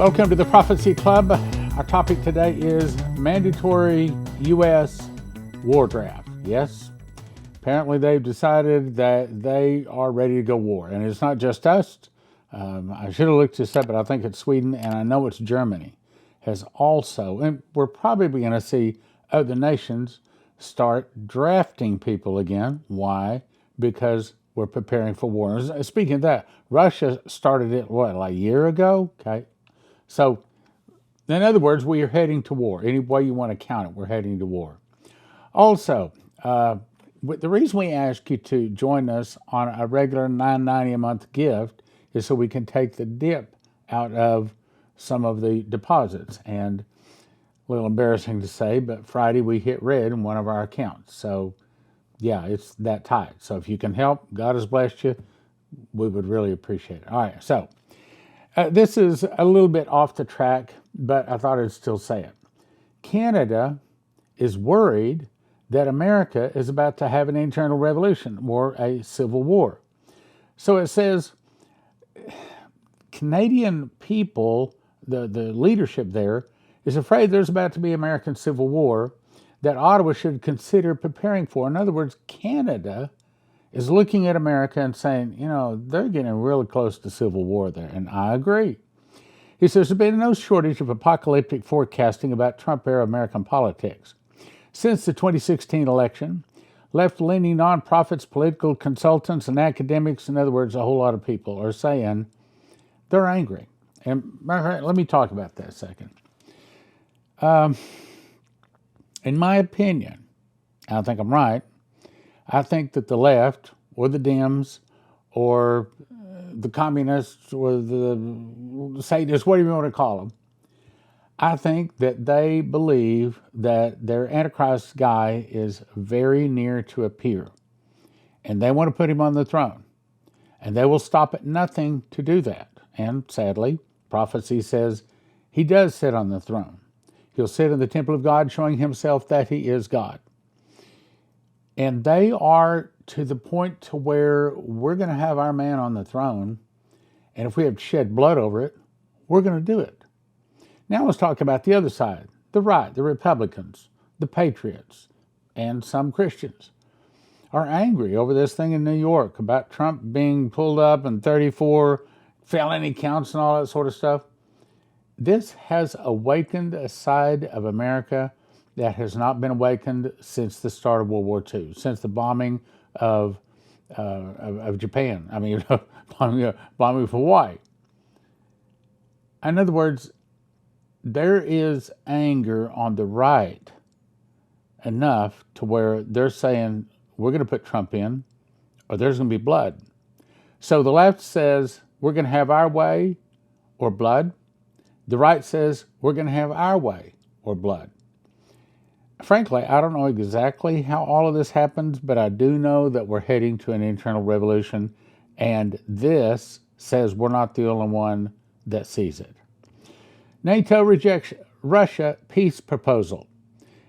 Welcome to the Prophecy Club. Our topic today is mandatory U.S. war draft. Yes, apparently they've decided that they are ready to go war. And it's not just us. I should have looked this up, but I think it's Sweden, and I know it's Germany has also, and we're probably going to see other nations start drafting people again. Why? Because we're preparing for war. Speaking of that, Russia started it, like a year ago? Okay. So, in other words, we are heading to war. Any way you want to count it, we're heading to war. Also, the reason we ask you to join us on a regular $9.90 a month gift is so we can take the dip out of some of the deposits. And a little embarrassing to say, but Friday we hit red in one of our accounts. So, yeah, it's that tight. So if you can help, God has blessed you, we would really appreciate it. All right, so this is a little bit off the track, but I thought I'd still say it. Canada is worried that America is about to have an internal revolution or a civil war. So it says Canadian people, the leadership there, is afraid there's about to be American civil war that Ottawa should consider preparing for. In other words, Canada is looking at America and saying, they're getting really close to civil war there, and I agree. He says there's been no shortage of apocalyptic forecasting about Trump-era American politics. Since the 2016 election, left-leaning nonprofits, political consultants, and academics, in other words, a whole lot of people, are saying they're angry. And let me talk about that a second. In my opinion, I don't think I'm right, I think that the left, or the Dems, or the communists, or the Satanists, whatever you want to call them, I think that they believe that their Antichrist guy is very near to appear. And they want to put him on the throne. And they will stop at nothing to do that. And sadly, prophecy says he does sit on the throne. He'll sit in the temple of God, showing himself that he is God. And they are to the point to where we're going to have our man on the throne. And if we have to shed blood over it, we're going to do it. Now let's talk about the other side, the right, the Republicans, the patriots, and some Christians are angry over this thing in New York about Trump being pulled up and 34 felony counts and all that sort of stuff. This has awakened a side of America that has not been awakened since the start of World War II, since the bombing of Japan. I mean, bombing of Hawaii. In other words, there is anger on the right enough to where they're saying, we're going to put Trump in, or there's going to be blood. So the left says, we're going to have our way, or blood. The right says, we're going to have our way, or blood. Frankly, I don't know exactly how all of this happens, but I do know that we're heading to an internal revolution, and this says we're not the only one that sees it. NATO rejects Russia peace proposal,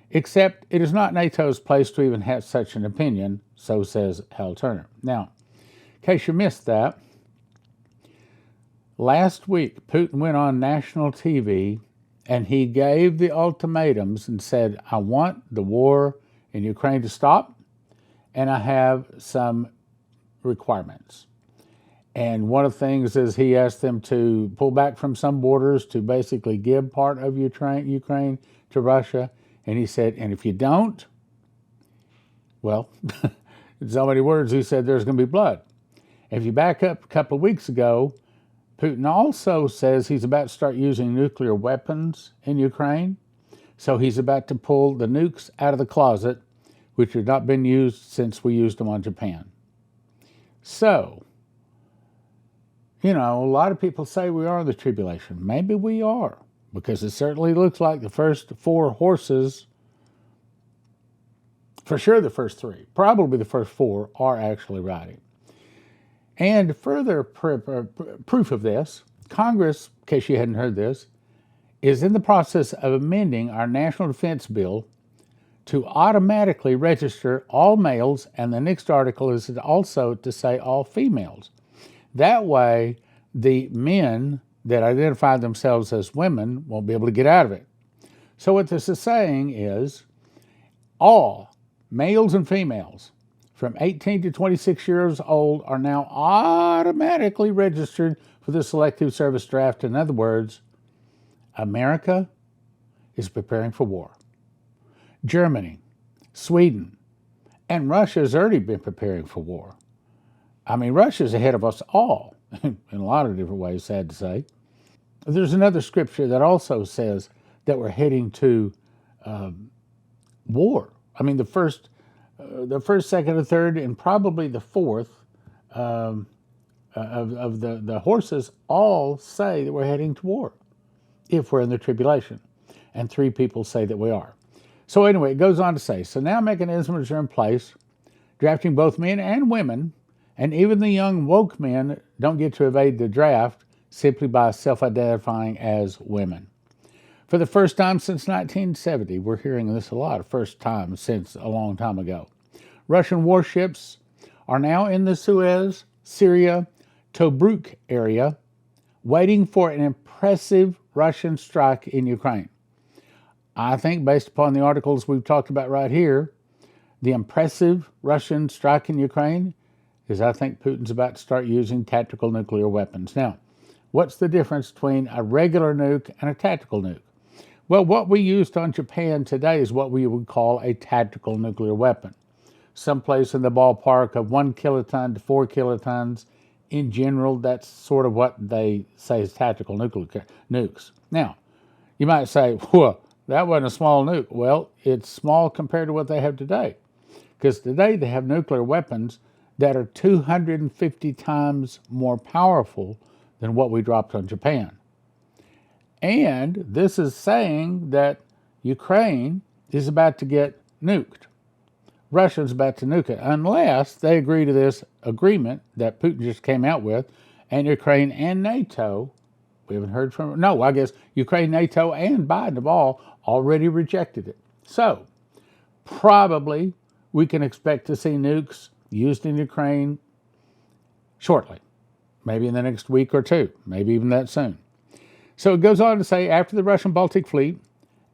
except it is not NATO's place to even have such an opinion, so says Hal Turner. Now, in case you missed that, last week Putin went on national TV and he gave the ultimatums and said, I want the war in Ukraine to stop, and I have some requirements. And one of the things is he asked them to pull back from some borders to basically give part of Ukraine to Russia. And he said, and if you don't, well, in so many words, he said there's going to be blood. If you back up a couple of weeks ago, Putin also says he's about to start using nuclear weapons in Ukraine. So he's about to pull the nukes out of the closet, which have not been used since we used them on Japan. So, a lot of people say we are in the tribulation. Maybe we are, because it certainly looks like the first 4 horses, for sure the first 3, probably the first 4 are actually riding. And further proof of this, Congress, in case you hadn't heard this, is in the process of amending our National Defense Bill to automatically register all males, and the next article is also to say all females. That way, the men that identify themselves as women won't be able to get out of it. So what this is saying is all males and females from 18 to 26 years old are now automatically registered for the Selective Service Draft. In other words, America is preparing for war. Germany, Sweden, and Russia has already been preparing for war. I mean, Russia's ahead of us all in a lot of different ways, sad to say. There's another scripture that also says that we're heading to war. I mean, the first, second, and third, and probably the fourth of the horses all say that we're heading to war if we're in the tribulation. And 3 people say that we are. So anyway, it goes on to say, so now mechanisms are in place, drafting both men and women, and even the young woke men don't get to evade the draft simply by self-identifying as women. For the first time since 1970, we're hearing this a lot, first time since a long time ago. Russian warships are now in the Suez, Syria, Tobruk area, waiting for an impressive Russian strike in Ukraine. I think based upon the articles we've talked about right here, the impressive Russian strike in Ukraine is I think Putin's about to start using tactical nuclear weapons. Now, what's the difference between a regular nuke and a tactical nuke? Well, what we used on Japan today is what we would call a tactical nuclear weapon. Someplace in the ballpark of 1 kiloton to 4 kilotons. In general, that's sort of what they say is tactical nuclear nukes. Now, you might say, well, that wasn't a small nuke. Well, it's small compared to what they have today. Because today they have nuclear weapons that are 250 times more powerful than what we dropped on Japan. And this is saying that Ukraine is about to get nuked. Russia's about to nuke it, unless they agree to this agreement that Putin just came out with, and Ukraine and NATO, we haven't heard from, no, I guess Ukraine, NATO, and Biden have all already rejected it. So, probably we can expect to see nukes used in Ukraine shortly, maybe in the next week or 2, maybe even that soon. So it goes on to say, after the Russian Baltic Fleet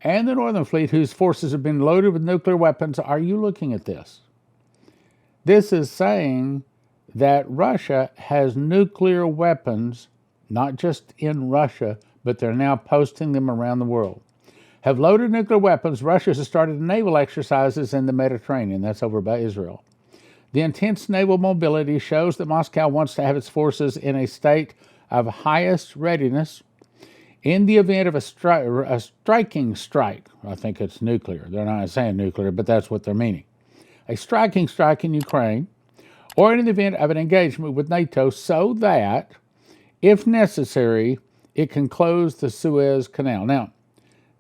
and the Northern Fleet, whose forces have been loaded with nuclear weapons, are you looking at this? This is saying that Russia has nuclear weapons, not just in Russia, but they're now posting them around the world. Have loaded nuclear weapons, Russia has started naval exercises in the Mediterranean. That's over by Israel. The intense naval mobility shows that Moscow wants to have its forces in a state of highest readiness in the event of a striking strike. I think it's nuclear. They're not saying nuclear, but that's what they're meaning. A striking strike in Ukraine, or in the event of an engagement with NATO, so that, if necessary, it can close the Suez Canal. Now,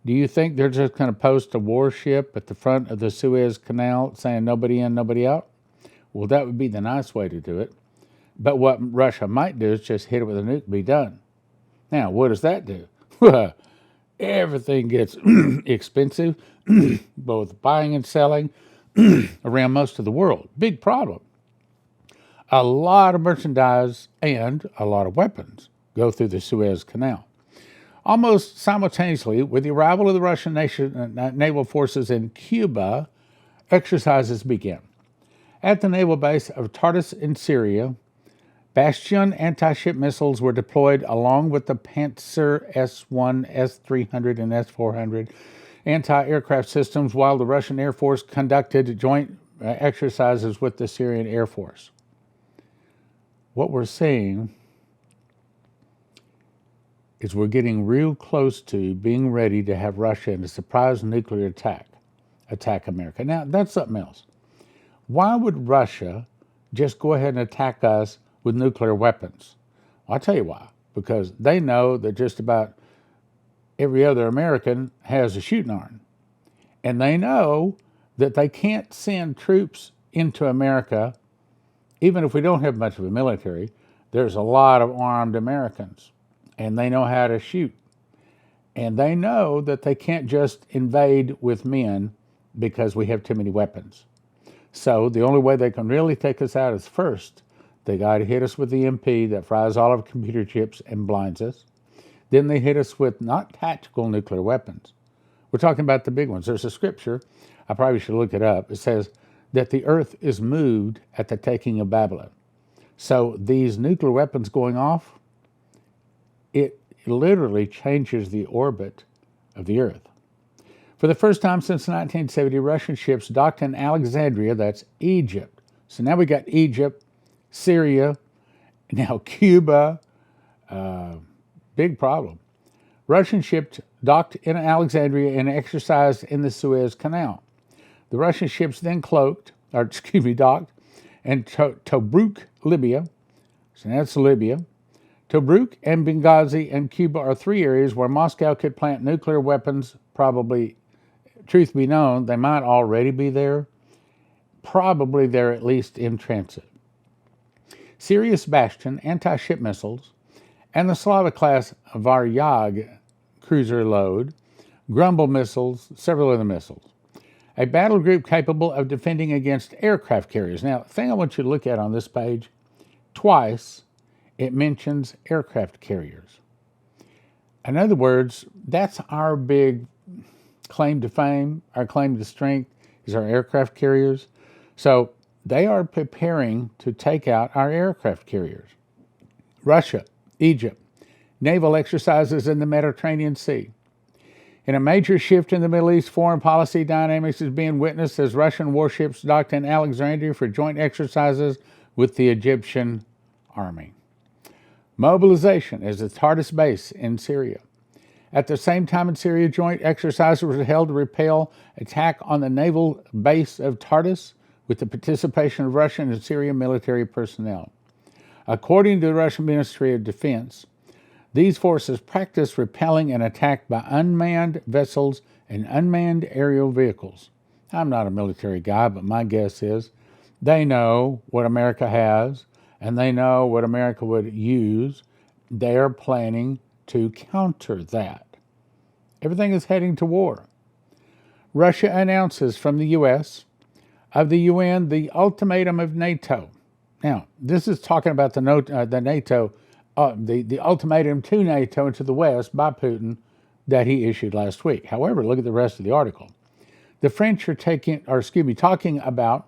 do you think they're just going to post a warship at the front of the Suez Canal saying nobody in, nobody out? Well, that would be the nice way to do it. But what Russia might do is just hit it with a nuke and be done. Now, what does that do? Well, everything gets expensive, both buying and selling around most of the world. Big problem. A lot of merchandise and a lot of weapons go through the Suez Canal. Almost simultaneously, with the arrival of the Russian naval forces in Cuba, exercises began. At the naval base of Tartus in Syria, Bastion anti-ship missiles were deployed along with the Panzer S-1, S-300, and S-400 anti-aircraft systems, while the Russian Air Force conducted joint exercises with the Syrian Air Force. What we're seeing is we're getting real close to being ready to have Russia in a surprise nuclear attack America. Now, that's something else. Why would Russia just go ahead and attack us with nuclear weapons? Well, I'll tell you why. Because they know that just about every other American has a shooting iron. And they know that they can't send troops into America, even if we don't have much of a military. There's a lot of armed Americans, and they know how to shoot. And they know that they can't just invade with men because we have too many weapons. So the only way they can really take us out is first, they got to hit us with the EMP that fries all of our computer chips and blinds us. Then they hit us with not tactical nuclear weapons. We're talking about the big ones. There's a scripture, I probably should look it up. It says that the earth is moved at the taking of Babylon. So these nuclear weapons going off, it literally changes the orbit of the earth. For the first time since 1970, Russian ships docked in Alexandria, that's Egypt. So now we got Egypt, Syria, now Cuba. Big problem. Russian ships docked in Alexandria and exercised in the Suez Canal. The Russian ships then docked in Tobruk, Libya. So that's Libya. Tobruk and Benghazi and Cuba are three areas where Moscow could plant nuclear weapons. Probably, truth be known, they might already be there. Probably they're at least in transit. Sirius Bastion anti-ship missiles and the Slava-class Varyag cruiser load, Grumble missiles, several other missiles. A battle group capable of defending against aircraft carriers. Now, the thing I want you to look at on this page, twice it mentions aircraft carriers. In other words, that's our big claim to fame, our claim to strength is our aircraft carriers. So they are preparing to take out our aircraft carriers. Russia, Egypt, naval exercises in the Mediterranean Sea. In a major shift in the Middle East, foreign policy dynamics is being witnessed as Russian warships docked in Alexandria for joint exercises with the Egyptian army. Mobilization is the hardest base in Syria. At the same time in Syria, joint exercises were held to repel attack on the naval base of Tartus with the participation of Russian and Syrian military personnel. According to the Russian Ministry of Defense, these forces practice repelling an attack by unmanned vessels and unmanned aerial vehicles. I'm not a military guy, but my guess is they know what America has, and they know what America would use. They're planning to counter that. Everything is heading to war. Russia announces from the U.S. of the UN the ultimatum of NATO. Now, this is talking about the NATO, the ultimatum to NATO and to the West by Putin that he issued last week. However, look at the rest of the article. The French are talking about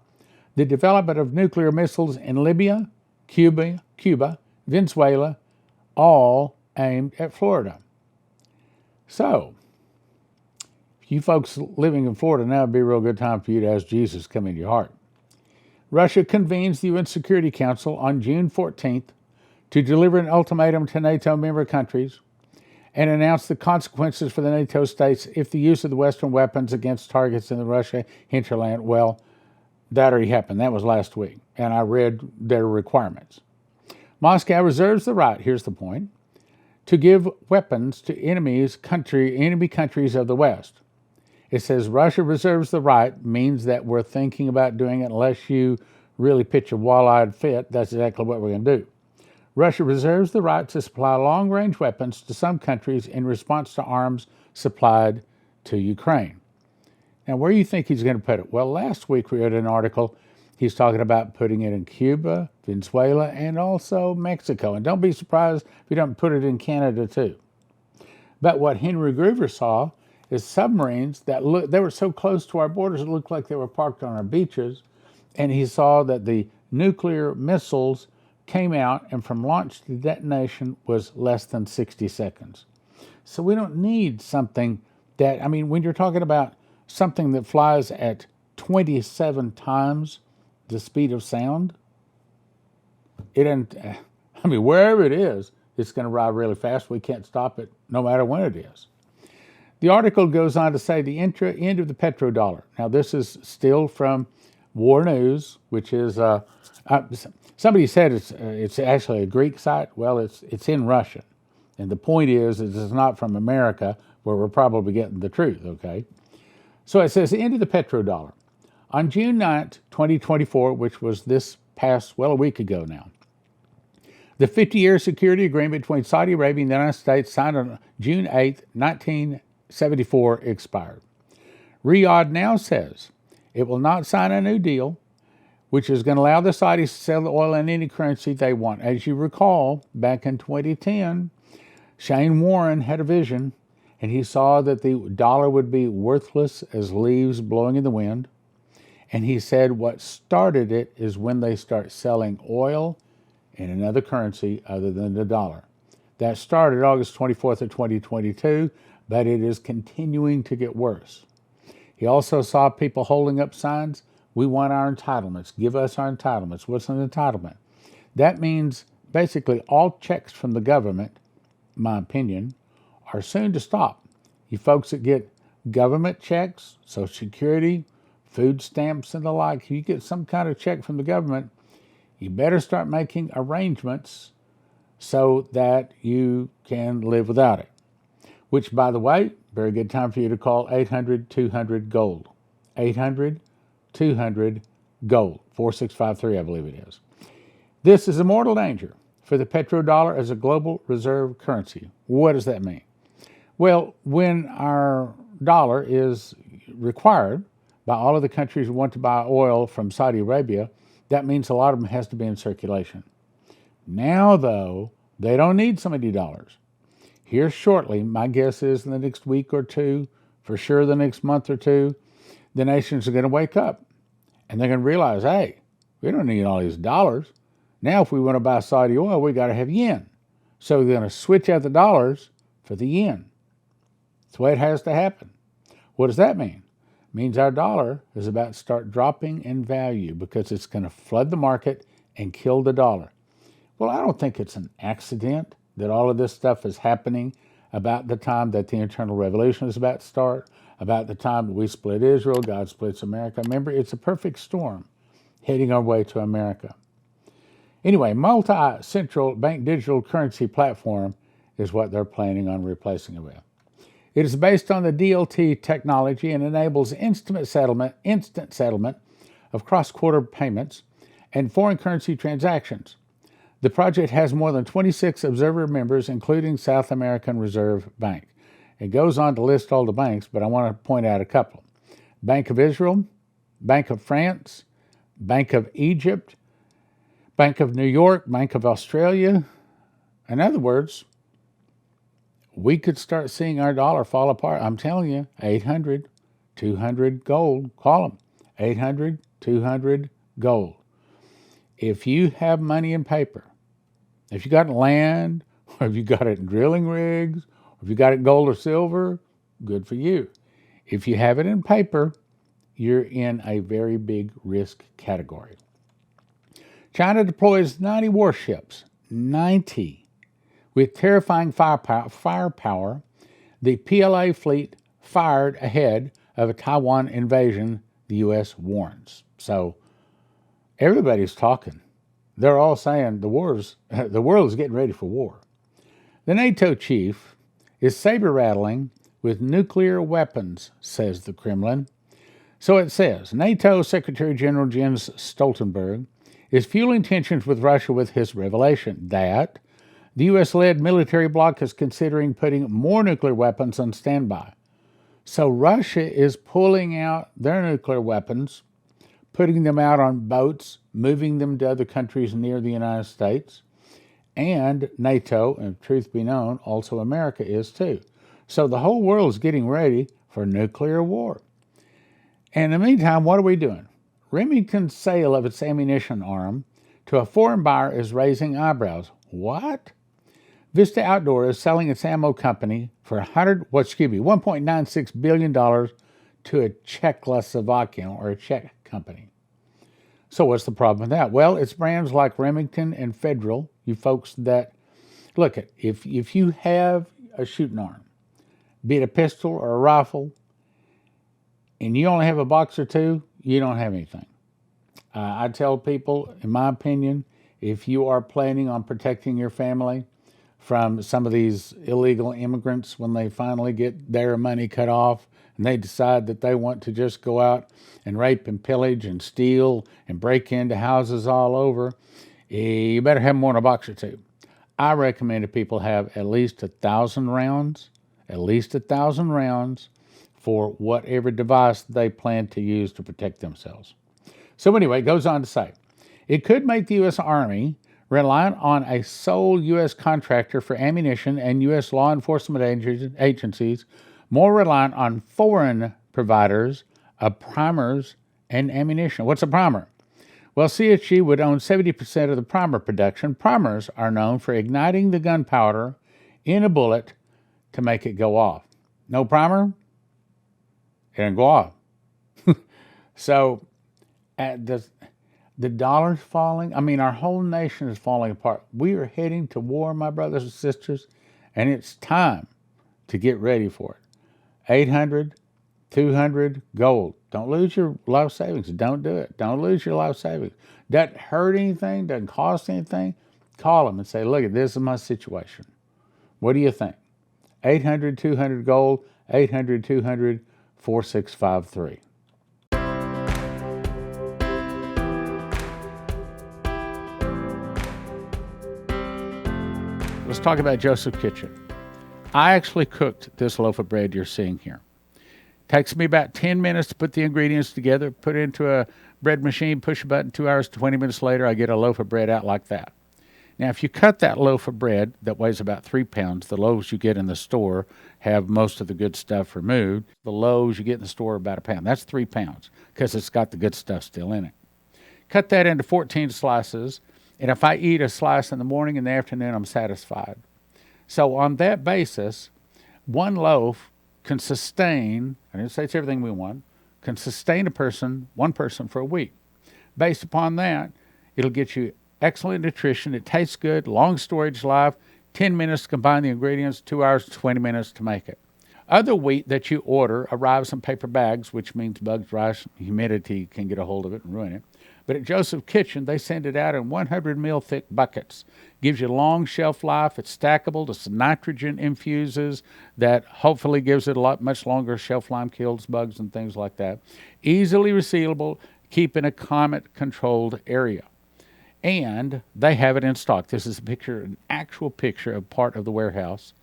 the development of nuclear missiles in Libya, Cuba, Venezuela, all aimed at Florida. So, if you folks living in Florida now, would be a real good time for you to ask Jesus to come into your heart. Russia convenes the UN Security Council on June 14th to deliver an ultimatum to NATO member countries and announce the consequences for the NATO states if the use of the Western weapons against targets in the Russia hinterland. Well, that already happened. That was last week, and I read their requirements. Moscow reserves the right, here's the point, to give weapons to enemy countries of the West. It says Russia reserves the right means that we're thinking about doing it unless you really pitch a wall-eyed fit. That's exactly what we're going to do. Russia reserves the right to supply long-range weapons to some countries in response to arms supplied to Ukraine. Now, where do you think he's going to put it? Well, last week we read an article. He's talking about putting it in Cuba, Venezuela, and also Mexico. And don't be surprised if he doesn't put it in Canada too. But what Henry Groover saw is submarines that they were so close to our borders it looked like they were parked on our beaches. And he saw that the nuclear missiles came out and from launch to detonation was less than 60 seconds. So we don't need something that, when you're talking about something that flies at 27 times the speed of sound, wherever it is, it's going to ride really fast. We can't stop it no matter when it is. The article goes on to say the end of the PetroDollar. Now, this is still from War News, which is, somebody said it's actually a Greek site. Well, it's in Russian. And the point is it's not from America, where we're probably getting the truth, okay? So it says the end of the PetroDollar. On June 9th, 2024, which was this past, a week ago now, the 50-year security agreement between Saudi Arabia and the United States signed on June 8th, 1974 expired. Riyadh now says it will not sign a new deal, which is going to allow the Saudis to sell the oil in any currency they want. As you recall, back in 2010, Shane Warren had a vision, and he saw that the dollar would be worthless as leaves blowing in the wind. And he said what started it is when they start selling oil in another currency other than the dollar. That started August 24th of 2022, but it is continuing to get worse. He also saw people holding up signs, "We want our entitlements. Give us our entitlements." What's an entitlement? That means basically all checks from the government, in my opinion, are soon to stop. You folks that get government checks, Social Security, food stamps, and the like, if you get some kind of check from the government, you better start making arrangements so that you can live without it. Which, by the way, very good time for you to call 800-200-GOLD. 800-200-GOLD. 4653, I believe it is. This is a mortal danger for the petrodollar as a global reserve currency. What does that mean? Well, when our dollar is required by all of the countries who want to buy oil from Saudi Arabia, that means a lot of them has to be in circulation. Now, though, they don't need so many dollars. Here shortly, my guess is in the next week or two, for sure the next month or two, the nations are going to wake up. And they're going to realize, hey, we don't need all these dollars. Now, if we want to buy Saudi oil, we got to have yen. So they're going to switch out the dollars for the yen. That's the way it has to happen. What does that mean? It means our dollar is about to start dropping in value because it's going to flood the market and kill the dollar. Well, I don't think it's an accident that all of this stuff is happening about the time that the internal revolution is about to start, about the time that we split Israel, God splits America. Remember, it's a perfect storm heading our way to America. Anyway, multi-central bank digital currency platform is what they're planning on replacing it with. It is based on the DLT technology and enables instant settlement of cross-border payments and foreign currency transactions. The project has more than 26 observer members, including South American Reserve Bank. It goes on to list all the banks, but I want to point out a couple. Bank of Israel, Bank of France, Bank of Egypt, Bank of New York, Bank of Australia. In other words, we could start seeing our dollar fall apart. I'm telling you, 800-200-GOLD. Call them. 800-200-GOLD. If you have money in paper, if you got land, or if you got it in drilling rigs, or if you got it in gold or silver, good for you. If you have it in paper, you're in a very big risk category. China deploys 90 warships, 90. With terrifying firepower, the PLA fleet fired ahead of a Taiwan invasion, the U.S. warns. So everybody's talking. They're all saying the world is getting ready for war. The NATO chief is saber-rattling with nuclear weapons, says the Kremlin. So it says, NATO Secretary General Jens Stoltenberg is fueling tensions with Russia with his revelation that the U.S.-led military bloc is considering putting more nuclear weapons on standby. So Russia is pulling out their nuclear weapons, putting them out on boats, moving them to other countries near the United States, and NATO, and truth be known, also America is too. So the whole world is getting ready for nuclear war. And in the meantime, what are we doing? Remington's sale of its ammunition arm to a foreign buyer is raising eyebrows. What? Vista Outdoor is selling its ammo company for $1.96 billion to a Czechoslovakian or a Czech company. So what's the problem with that? Well, it's brands like Remington and Federal, you folks that, look, if you have a shooting arm, be it a pistol or a rifle, and you only have a box or two, you don't have anything. I tell people, in my opinion, if you are planning on protecting your family from some of these illegal immigrants when they finally get their money cut off and they decide that they want to just go out and rape and pillage and steal and break into houses all over, you better have more than a box or two. I recommend that people have at least 1,000 rounds, for whatever device they plan to use to protect themselves. So anyway, it goes on to say, it could make the U.S. Army reliant on a sole U.S. contractor for ammunition, and U.S. law enforcement agencies more reliant on foreign providers of primers and ammunition. What's a primer? Well, CSG would own 70% of the primer production. Primers are known for igniting the gunpowder in a bullet to make it go off. No primer, it doesn't go off. So, the dollar's falling. I mean, our whole nation is falling apart. We are heading to war, my brothers and sisters, and it's time to get ready for it. 800, 200, gold. Don't lose your life savings. Don't do it. Don't lose your life savings. Doesn't hurt anything, doesn't cost anything. Call them and say, look, this is my situation. What do you think? 800, 200, gold, 800, 200, 4653. Let's talk about Joseph's Kitchen. I actually cooked this loaf of bread you're seeing here. Takes me about 10 minutes to put the ingredients together, put it into a bread machine, push a button, 2 hours, 20 minutes later, I get a loaf of bread out like that. Now, if you cut that loaf of bread that weighs about 3 pounds, the loaves you get in the store have most of the good stuff removed. The loaves you get in the store are about a pound. That's 3 pounds because it's got the good stuff still in it. Cut that into 14 slices, and if I eat a slice in the morning and the afternoon, I'm satisfied. So on that basis, one loaf can sustain, I didn't say it's everything we want, can sustain one person for a week. Based upon that, it'll get you excellent nutrition. It tastes good, long storage life, 10 minutes to combine the ingredients, 2 hours, 20 minutes to make it. Other wheat that you order arrives in paper bags, which means bugs, rice, humidity can get a hold of it and ruin it. But at Joseph's Kitchen, they send it out in 100 mil thick buckets. Gives you long shelf life. It's stackable. The nitrogen infuses that hopefully gives it much longer shelf life, kills bugs and things like that. Easily resealable, keep in a climate-controlled area. And they have it in stock. This is a picture, an actual picture of part of the warehouse.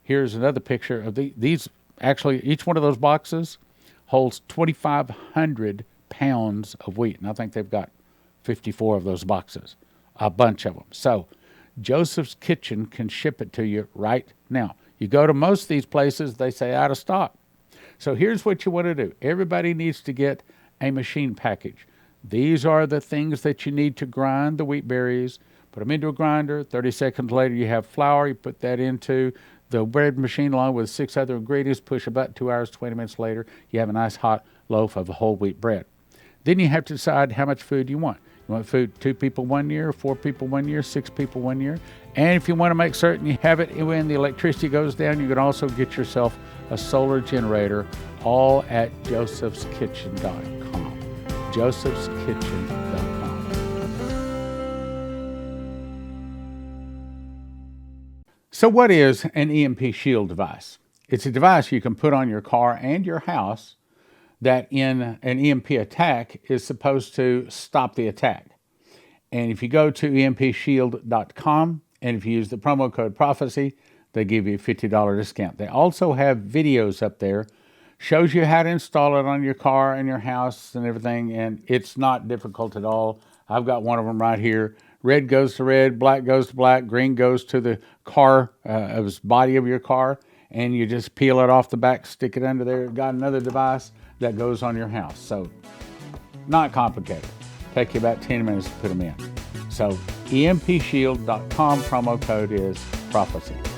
Here's another picture of these. Actually, each one of those boxes holds 2,500 pounds of wheat. And I think they've got 54 of those boxes, a bunch of them. So Joseph's Kitchen can ship it to you right now. You go to most of these places, they say out of stock. So here's what you want to do. Everybody needs to get a machine package. These are the things that you need to grind the wheat berries. Put them into a grinder. 30 seconds later, you have flour. You put that into the bread machine along with 6 other ingredients. Push about 2 hours, 20 minutes later, you have a nice hot loaf of whole wheat bread. Then you have to decide how much food you want. You want food 2 people 1 year, 4 people 1 year, 6 people 1 year. And if you want to make certain you have it when the electricity goes down, you can also get yourself a solar generator, all at josephskitchen.com. josephskitchen.com. So what is an EMP Shield device? It's a device you can put on your car and your house that in an EMP attack is supposed to stop the attack. And if you go to empshield.com and if you use the promo code PROPHECY, they give you a $50 discount. They also have videos up there, shows you how to install it on your car and your house and everything, and it's not difficult at all. I've got one of them right here. Red goes to red, black goes to black, green goes to the car, body of your car, and you just peel it off the back, stick it under there. Got another device that goes on your house. So not complicated. Take you about 10 minutes to put them in. So empshield.com, promo code is PROPHECY.